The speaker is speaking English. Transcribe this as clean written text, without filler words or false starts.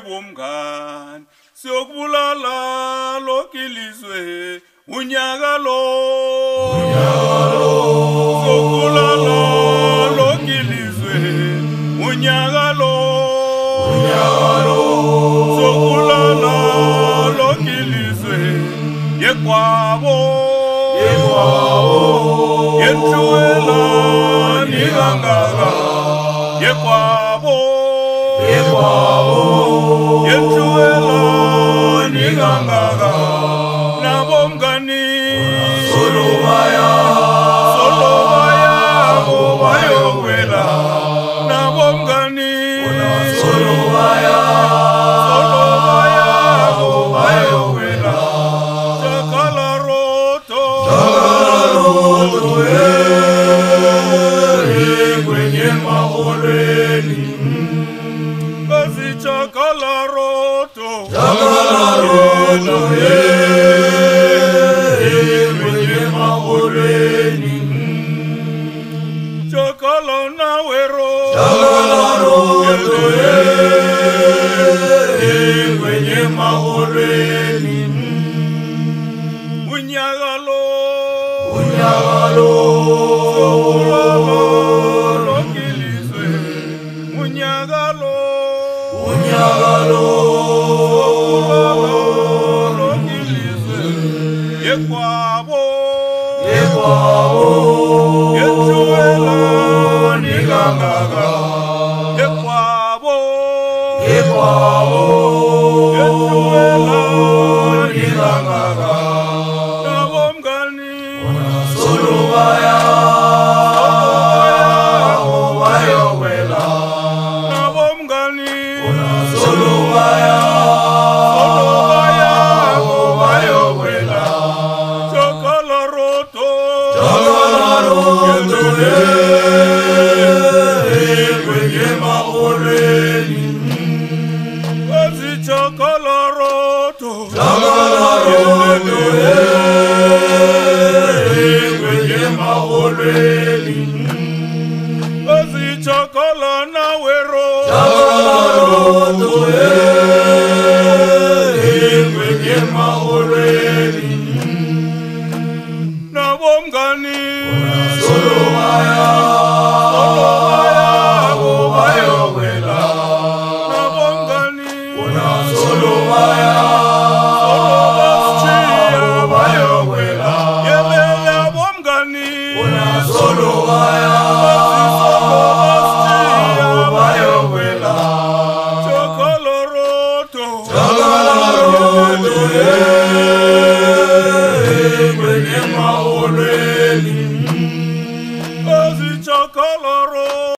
bomngani siyokubulala lokilizwe unyaka lo siyokubulala lokilizwe unyaka lo siyokubulala lokilizwe yekwabo yethuwela ningangaka yekwabo yethuwela ningangaka nabomngani solobaya bayowela nabomngani solobaya bayowela chakala roto kwenye maholweni chakala roto kwenye maholweni chakala nawero kwenye maholweni unyagalo lokilizwe unyagalo lokilizwe yekwabo yethuwela ningangaka yekwabo yethuwela ningangaka nabomngani solobaya bayowela nabomngani solobaya bayowela chakala roto kwenye maholweni chakala roto kwenye maholweni chakala nawero kwenye maholweni nabomngani solobaya bayowela nabomngani solobaya bayowela yelela bomngani solobaya bayowela chakala roto kwenye maholweni chakala roto